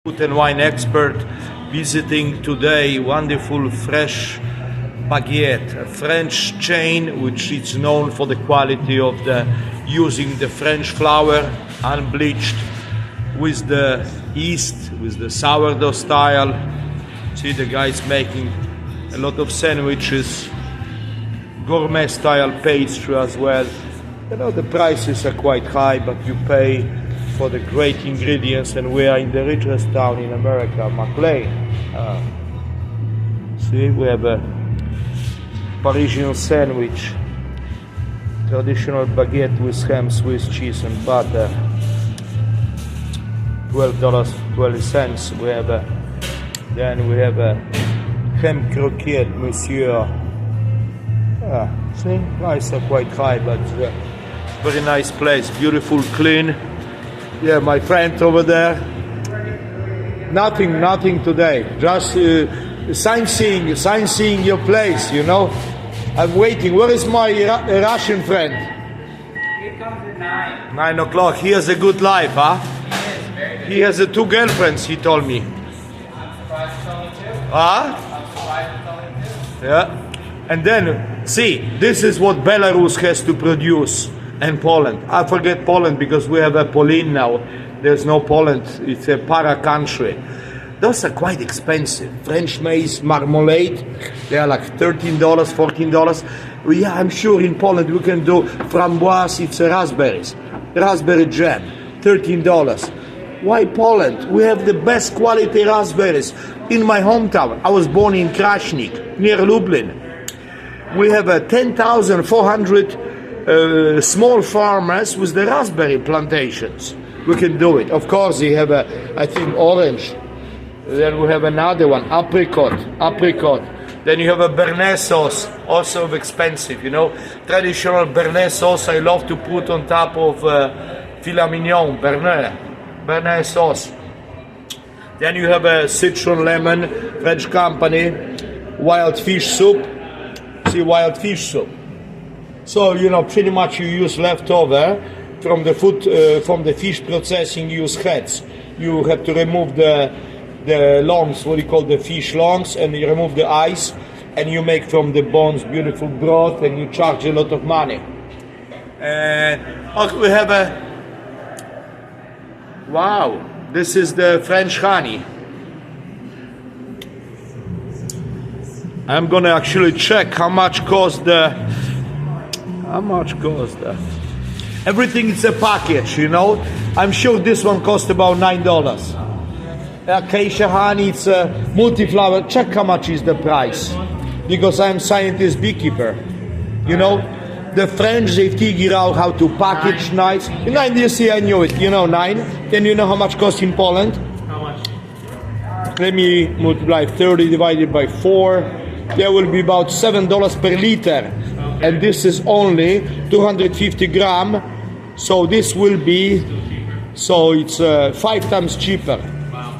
Food and wine expert visiting today wonderful fresh Baguette, a French chain which is known for the quality of using the French flour unbleached with the yeast, with the sourdough style. See, the guys making a lot of sandwiches, gourmet style pastry as well. You know, the prices are quite high, but you pay for the great ingredients, and we are in the richest town in America, McLean. See, we have a Parisian sandwich, traditional baguette with ham, Swiss cheese and butter, $12.20. We have then we have a ham croquette, monsieur. See, prices are quite high, but very nice place, beautiful, clean. Yeah, my friend over there. Nothing today. Just sightseeing your place, you know. I'm waiting. Where is my Russian friend? He comes at 9. 9 o'clock. He has a good life, huh? Yes, very good. He has 2 girlfriends, he told me. I'm surprised it's only 2. Huh? I'm surprised it's only 2. Yeah. And then, see, this is what Belarus has to produce. And Poland. I forget Poland because we have a Poland now. There's no Poland. It's a para country. Those are quite expensive. French maize marmalade, they are like $13, $14. Well, yeah, I'm sure in Poland we can do framboise, it's raspberries. Raspberry jam, $13. Why Poland? We have the best quality raspberries. In my hometown, I was born in Krasnik, near Lublin. We have a 10,400 small farmers with the raspberry plantations. We can do it. Of course, we have I think orange. Then we have another one, apricot. Then you have a Bernays sauce, also expensive, you know. Traditional Bernays sauce I love to put on top of filet mignon, Bernays sauce. Then you have a citron lemon, French company, wild fish soup. See, wild fish soup. So, you know, pretty much you use leftover from the food, from the fish processing, you use heads. You have to remove the lungs, what you call the fish lungs, and you remove the eyes, and you make from the bones beautiful broth, and you charge a lot of money. And we have wow, this is the French honey. I'm gonna actually check how much cost everything is a package, you know. I'm sure this one cost about $9. Acacia honey, it's a multi-flower. Check how much is the price, because I'm scientist beekeeper. You know, the French, they figure out how to package nice. 9, you see, I knew it. You know, 9. Then you know how much cost in Poland? How much? Let me multiply 30 divided by 4. There will be about $7 per liter. Okay. And this is only 250 gram. So this will be, so it's 5 times cheaper. Wow.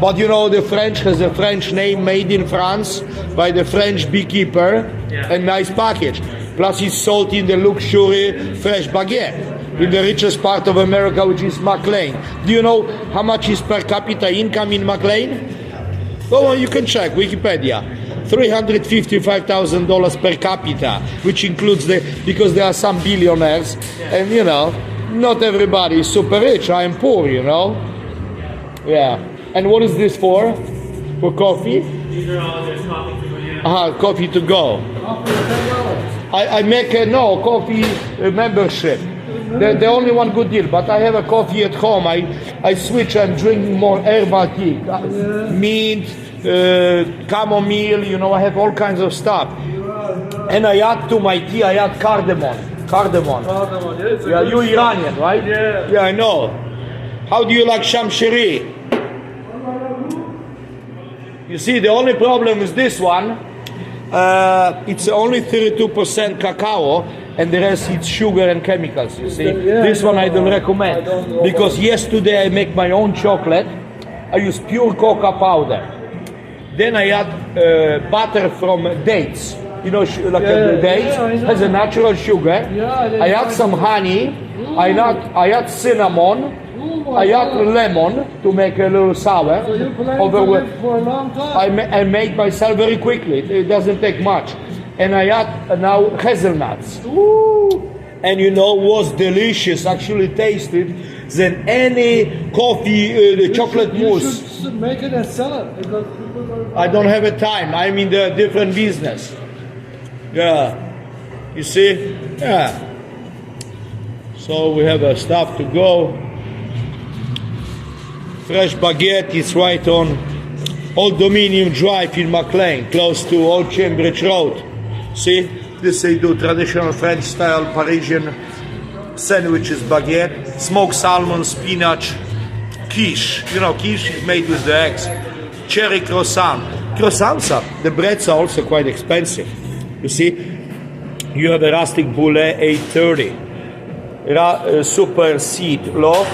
But you know, the French has a French name, made in France by the French beekeeper, yeah. A nice package. Plus it's sold in the luxury fresh baguette in the richest part of America, which is McLean. Do you know how much is per capita income in McLean? Go on, you can check Wikipedia. $355,000 per capita, which includes because there are some billionaires, and you know, not everybody is super rich. I am poor, you know. Yeah. And what is this for? For coffee? These are all just coffee to go. Coffee to go. I make a coffee membership. The only one good deal, but I have a coffee at home. I switch and drink more herbal tea, mint, chamomile, you know, I have all kinds of stuff. And I add to my tea, I add cardamom. Yeah, you Iranian, right? Yeah. Yeah, I know. How do you like shamshiri? You see, the only problem is this one. It's only 32% cacao, and the rest it's sugar and chemicals, you see. Yeah, this one I don't recommend. Because yesterday I make my own chocolate. I use pure cocoa powder. Then I add butter from dates. You know, the dates has a natural sugar. I add some honey. I add cinnamon. I add lemon to make a little sour. So you plan Over to with- live for a long time. I make myself very quickly. It doesn't take much. And I add now hazelnuts. Ooh. And you know what's delicious, actually tasted, than any coffee, the chocolate You mousse. should make it and sell it because people are. I don't have a time. I'm in the different business. Yeah. You see? Yeah. So we have stuff to go. Fresh Baguette is right on Old Dominion Drive in McLean, close to Old Cambridge Road. See? This they do traditional French style Parisian sandwiches, baguette, smoked salmon, spinach, quiche. You know, quiche is made with the eggs. Cherry croissant. Croissants are, the breads are also quite expensive. You see? You have a rustic boulet, 8.30. Super seed loaf,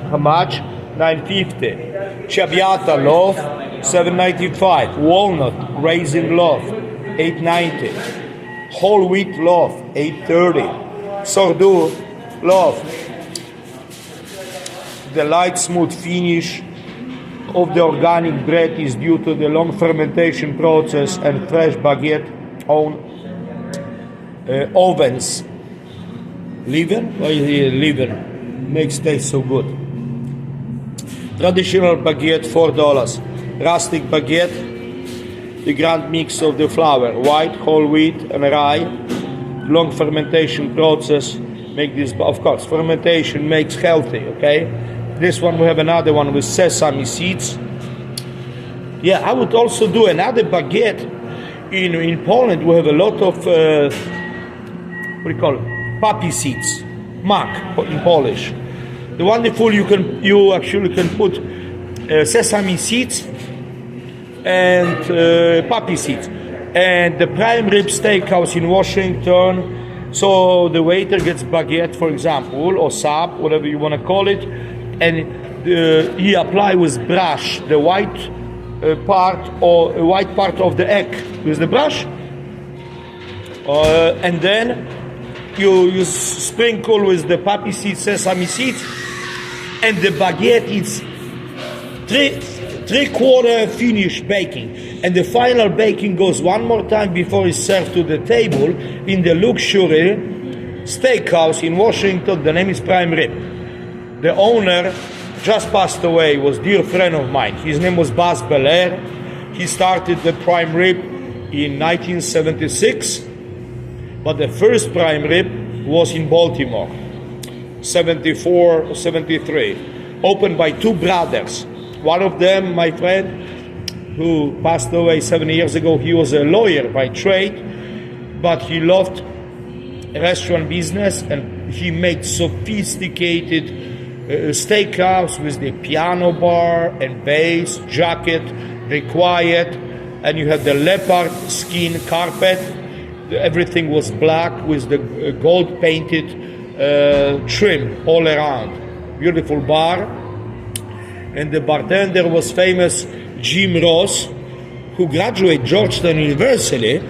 how much? 9.50. Ciabatta loaf, 7.95. Walnut raisin loaf, 8.90. Whole wheat loaf, 8.30. Sourdough loaf. The light smooth finish of the organic bread is due to the long fermentation process and fresh baguette on ovens. Leaven? Why is it leaven? Makes taste so good. Traditional baguette, $4. Rustic baguette, the grand mix of the flour, white, whole wheat, and rye. Long fermentation process make this. Of course, fermentation makes healthy. Okay. This one we have another one with sesame seeds. Yeah, I would also do another baguette. In Poland, we have a lot of what do you call it? Poppy seeds, mak in Polish. The wonderful you actually can put sesame seeds and poppy seeds. And the prime rib steakhouse in Washington. So the waiter gets baguette, for example, or sub, whatever you want to call it, and he apply with brush the white part or white part of the egg with the brush, and then you sprinkle with the poppy seeds, sesame seeds, and the baguette is three-quarter finished baking, and the final baking goes one more time before it's served to the table in the luxury steakhouse in Washington. The name is Prime Rib. The owner just passed away, was a dear friend of mine. His name was Bas Belair. He started the Prime Rib in 1976, but the first Prime Rib was in Baltimore, 74, 73, opened by two brothers. One of them, my friend, who passed away 7 years ago, he was a lawyer by trade, but he loved restaurant business, and he made sophisticated steakhouse with the piano bar and bass, jacket required, and you had the leopard skin carpet. Everything was black with the gold painted trim all around. Beautiful bar. And the bartender was famous Jim Ross, who graduated Georgetown University,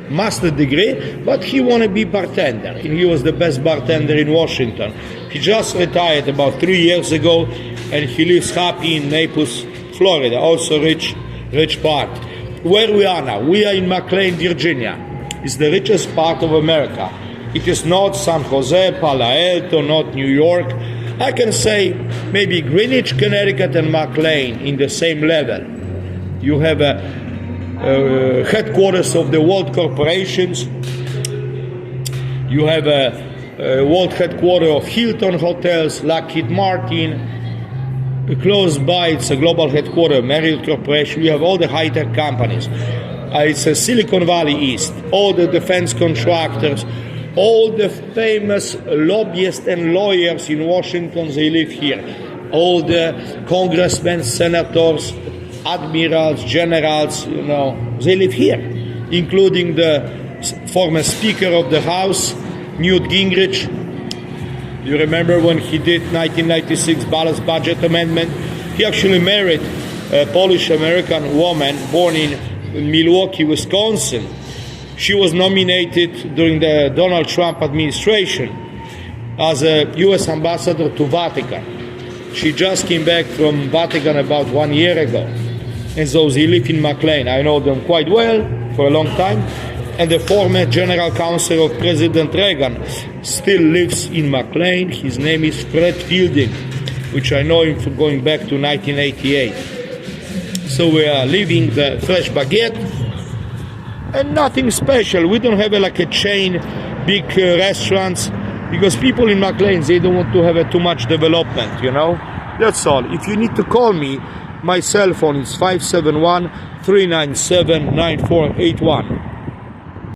master degree, but he wanted to be bartender, and he was the best bartender in Washington. He just retired about 3 years ago, and he lives happy in Naples, Florida, also rich part. Where we are now, we are in McLean, Virginia. It's the richest part of America. It is not San Jose, Palo Alto, not New York. I can say maybe Greenwich, Connecticut, and McLean in the same level. You have a headquarters of the world corporations. You have a world headquarters of Hilton Hotels, Lockheed Martin. Close by, it's a global headquarters of Marriott Corporation. You have all the high-tech companies. It's a Silicon Valley East. All the defense contractors, all the famous lobbyists and lawyers in Washington, they live here. All the congressmen, senators, admirals, generals, they live here, including the former Speaker of the House, Newt Gingrich. You remember when he did 1996 balanced budget amendment? He actually married a Polish-American woman born in Milwaukee, Wisconsin. She was nominated during the Donald Trump administration as a U.S. ambassador to Vatican. She just came back from Vatican about 1 year ago. And so they live in McLean. I know them quite well for a long time. And the former general counsel of President Reagan still lives in McLean. His name is Fred Fielding, which I know him from going back to 1988. So we are leaving the fresh baguette, and nothing special. We don't have like a chain, big restaurants, because people in McLean, they don't want to have too much development, you know. That's all. If you need to call me, my cell phone is 571-397-9481.